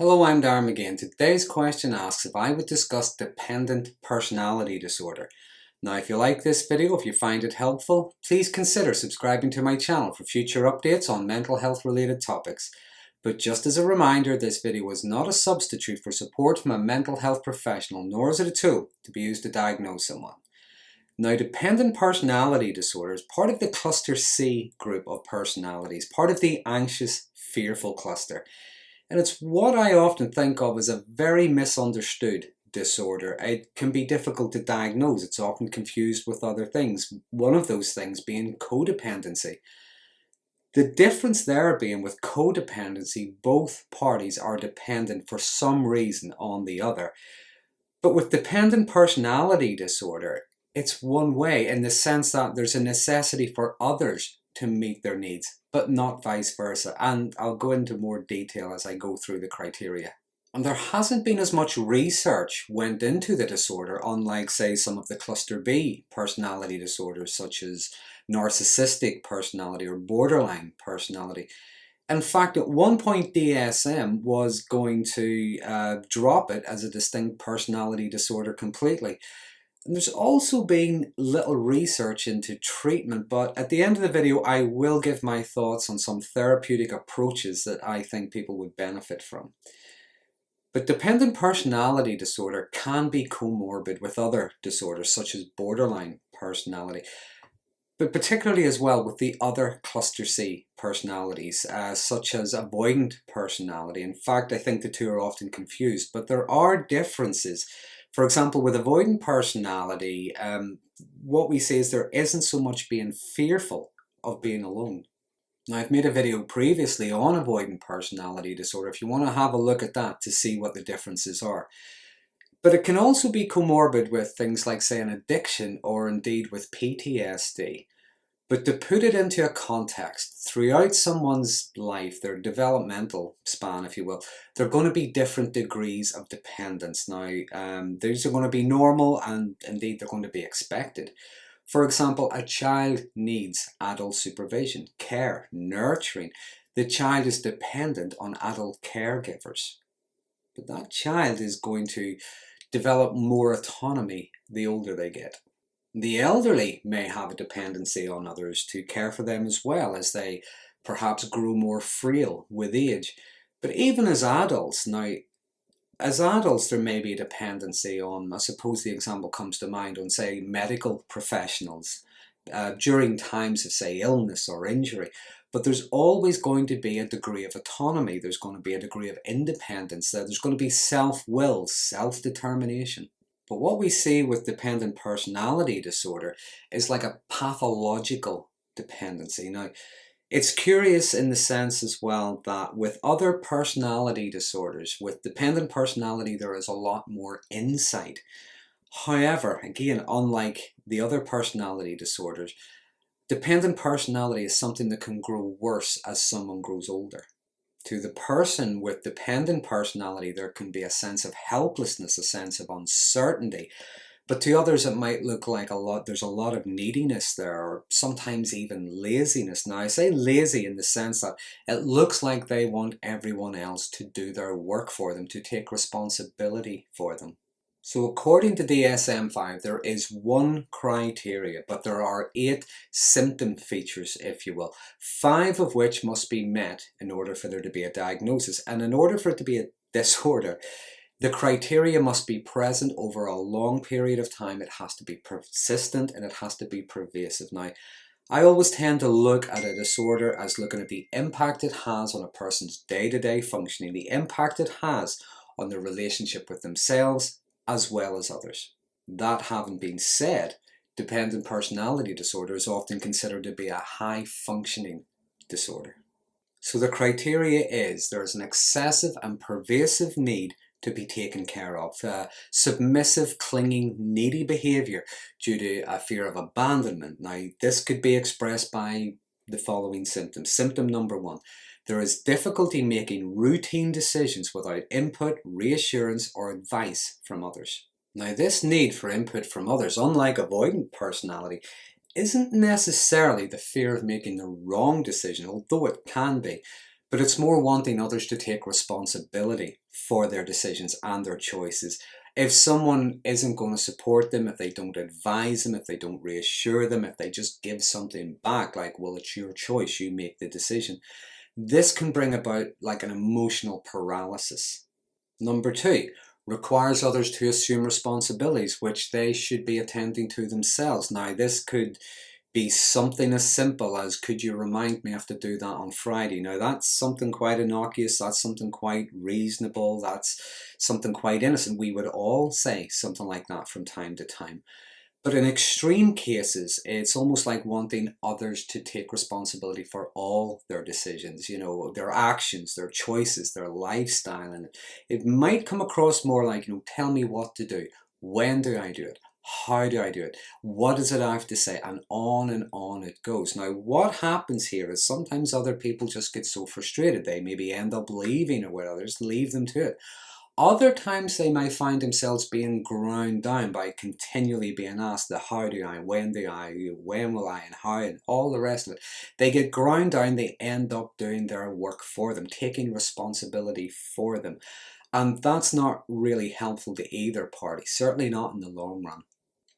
Hello, I'm Darren Magee, and today's question asks if I would discuss dependent personality disorder. Now, if you like this video, if you find it helpful, please consider subscribing to my channel for future updates on mental health related topics. But just as a reminder, this video is not a substitute for support from a mental health professional, nor is it a tool to be used to diagnose someone. Now, dependent personality disorder is part of the cluster C group of personalities, part of the anxious, fearful cluster. And it's what I often think of as a very misunderstood disorder. It can be difficult to diagnose. It's often confused with other things. One of those things being codependency. The difference there being with codependency, both parties are dependent for some reason on the other. But with dependent personality disorder, it's one way in the sense that there's a necessity for others to meet their needs, but not vice versa. And I'll go into more detail as I go through the criteria. And there hasn't been as much research went into the disorder, unlike, say, some of the cluster B personality disorders, such as narcissistic personality or borderline personality. In fact, at one point DSM was going to drop it as a distinct personality disorder completely. And there's also been little research into treatment, but at the end of the video I will give my thoughts on some therapeutic approaches that I think people would benefit from. But dependent personality disorder can be comorbid with other disorders such as borderline personality, but particularly as well with the other cluster C personalities, such as avoidant personality. In fact, I think the two are often confused, but there are differences. For example, with avoidant personality, what we say is there isn't so much being fearful of being alone. Now, I've made a video previously on avoidant personality disorder if you want to have a look at that to see what the differences are. But it can also be comorbid with things like, say, an addiction or indeed with PTSD. But to put it into a context, throughout someone's life, their developmental span, if you will, there are going to be different degrees of dependence. Now, these are going to be normal and indeed they're going to be expected. For example, a child needs adult supervision, care, nurturing. The child is dependent on adult caregivers. But that child is going to develop more autonomy the older they get. The elderly may have a dependency on others to care for them as well as they perhaps grow more frail with age. But even as adults, now, as adults there may be a dependency on, I suppose the example comes to mind, on, say, medical professionals during times of, say, illness or injury. But there's always going to be a degree of autonomy. There's going to be a degree of independence. There's going to be self-will, self-determination. But what we see with dependent personality disorder is like a pathological dependency. Now, it's curious in the sense as well that with other personality disorders, with dependent personality, there is a lot more insight. However, again, unlike the other personality disorders, dependent personality is something that can grow worse as someone grows older. To the person with dependent personality, there can be a sense of helplessness, a sense of uncertainty. But to others, it might look like there's a lot of neediness there, or sometimes even laziness. Now, I say lazy in the sense that it looks like they want everyone else to do their work for them, to take responsibility for them. So according to DSM-5, there is one criteria, but there are 8 symptom features, if you will, 5 of which must be met in order for there to be a diagnosis. And in order for it to be a disorder, the criteria must be present over a long period of time. It has to be persistent and it has to be pervasive. Now, I always tend to look at a disorder as looking at the impact it has on a person's day-to-day functioning, the impact it has on their relationship with themselves as well as others. That having been said, dependent personality disorder is often considered to be a high-functioning disorder. So the criteria is there is an excessive and pervasive need to be taken care of. Submissive, clinging, needy behaviour due to a fear of abandonment. Now, this could be expressed by the following symptoms. Symptom number 1. There is difficulty making routine decisions without input, reassurance, or advice from others. Now, this need for input from others, unlike avoidant personality, isn't necessarily the fear of making the wrong decision, although it can be. but it's more wanting others to take responsibility for their decisions and their choices. If someone isn't going to support them, if they don't advise them, if they don't reassure them, if they just give something back, like, well, it's your choice, you make the decision, this can bring about like an emotional paralysis. Number two, requires others to assume responsibilities which they should be attending to themselves. Now, this could be something as simple as, could you remind me I have to do that on Friday? Now, that's something quite innocuous, that's something quite reasonable, that's something quite innocent. We would all say something like that from time to time. But in extreme cases, it's almost like wanting others to take responsibility for all their decisions, their actions, their choices, their lifestyle. And it might come across more like, tell me what to do. When do I do it? How do I do it? What does it have to say? And on it goes. Now, what happens here is sometimes other people just get so frustrated, they maybe end up leaving, or what others leave them to it. Other times they may find themselves being ground down by continually being asked the how do I, when do I, when will I, and how, and all the rest of it. They get ground down, they end up doing their work for them, taking responsibility for them. And that's not really helpful to either party, certainly not in the long run.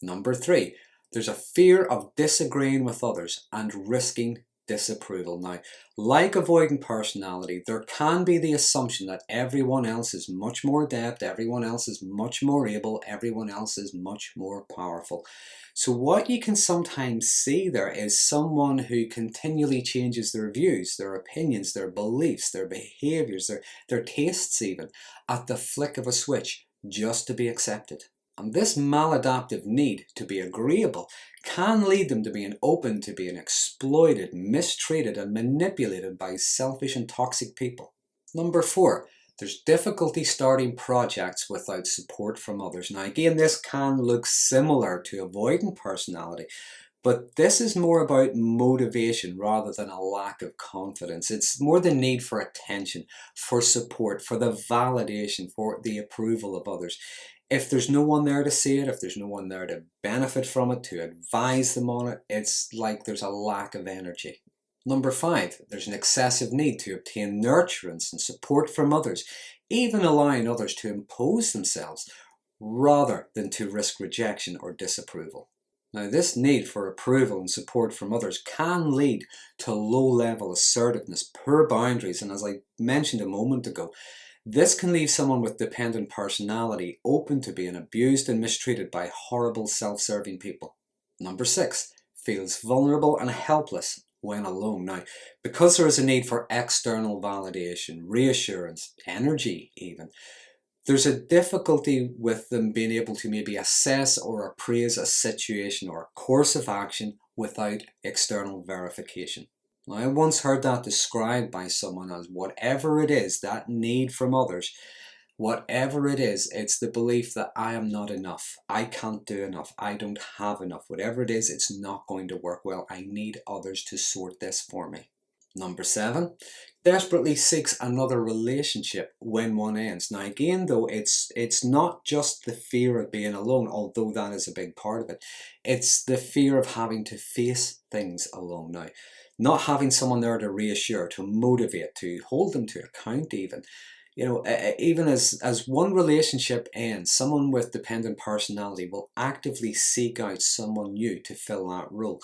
Number three, there's a fear of disagreeing with others and risking disapproval. Now, like avoidant personality, there can be the assumption that everyone else is much more adept, everyone else is much more able, everyone else is much more powerful. So what you can sometimes see there is someone who continually changes their views, their opinions, their beliefs, their behaviours, their tastes even, at the flick of a switch, just to be accepted. And this maladaptive need to be agreeable can lead them to being open to being exploited, mistreated, and manipulated by selfish and toxic people. Number four, there's difficulty starting projects without support from others. Now, again, this can look similar to avoidant personality, but this is more about motivation rather than a lack of confidence. It's more the need for attention, for support, for the validation, for the approval of others. If there's no one there to see it, if there's no one there to benefit from it, to advise them on it, it's like there's a lack of energy. Number five, there's an excessive need to obtain nurturance and support from others, even allowing others to impose themselves rather than to risk rejection or disapproval. Now, this need for approval and support from others can lead to low-level assertiveness, poor boundaries, and as I mentioned a moment ago, this can leave someone with dependent personality open to being abused and mistreated by horrible self-serving people. Number six, feels vulnerable and helpless when alone. Now, because there is a need for external validation, reassurance, energy even, there's a difficulty with them being able to maybe assess or appraise a situation or a course of action without external verification. Now, I once heard that described by someone as whatever it is, that need from others, whatever it is, it's the belief that I am not enough, I can't do enough, I don't have enough. Whatever it is, it's not going to work well. I need others to sort this for me. Number seven, desperately seeks another relationship when one ends. Now again though, it's not just the fear of being alone, although that is a big part of it. It's the fear of having to face things alone now. Not having someone there to reassure, to motivate, to hold them to account even. Even as one relationship ends, someone with dependent personality will actively seek out someone new to fill that role.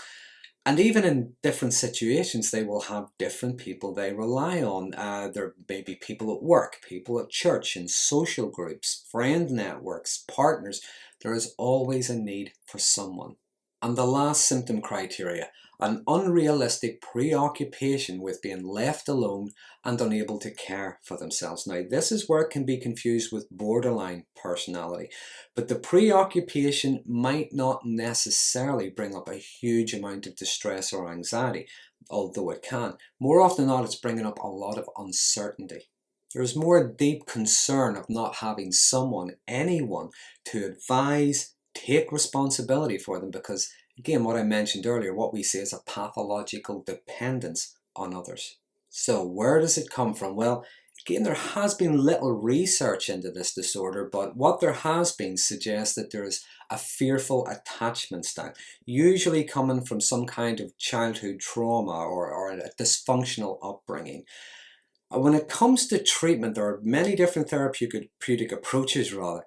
And even in different situations, they will have different people they rely on. There may be people at work, people at church, in social groups, friend networks, partners. There is always a need for someone. And the last symptom criteria, an unrealistic preoccupation with being left alone and unable to care for themselves. Now, this is where it can be confused with borderline personality, but the preoccupation might not necessarily bring up a huge amount of distress or anxiety, although it can. More often than not, it's bringing up a lot of uncertainty. There's more deep concern of not having someone, anyone, to advise, take responsibility for them, because again, what I mentioned earlier, what we see is a pathological dependence on others. So where does it come from? Well, again, there has been little research into this disorder, but what there has been suggests that there is a fearful attachment style, usually coming from some kind of childhood trauma or a dysfunctional upbringing. When it comes to treatment, there are many different therapeutic approaches rather,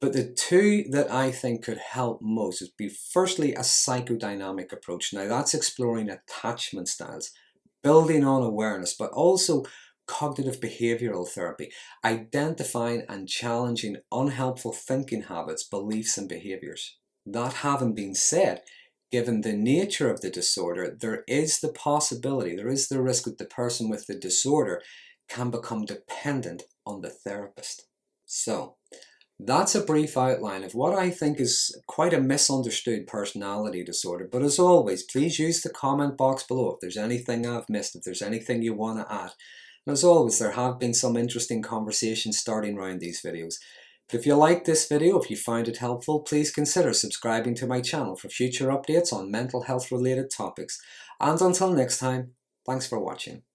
but the two that I think could help most is be firstly a psychodynamic approach. Now that's exploring attachment styles, building on awareness, but also cognitive behavioral therapy, identifying and challenging unhelpful thinking habits, beliefs and behaviors. That having been said, given the nature of the disorder, there is the possibility, there is the risk that the person with the disorder can become dependent on the therapist. So, that's a brief outline of what I think is quite a misunderstood personality disorder. But as always, please use the comment box below if there's anything I've missed, if there's anything you want to add. And as always, there have been some interesting conversations starting around these videos. But if you liked this video, if you found it helpful, please consider subscribing to my channel for future updates on mental health related topics. And until next time, thanks for watching.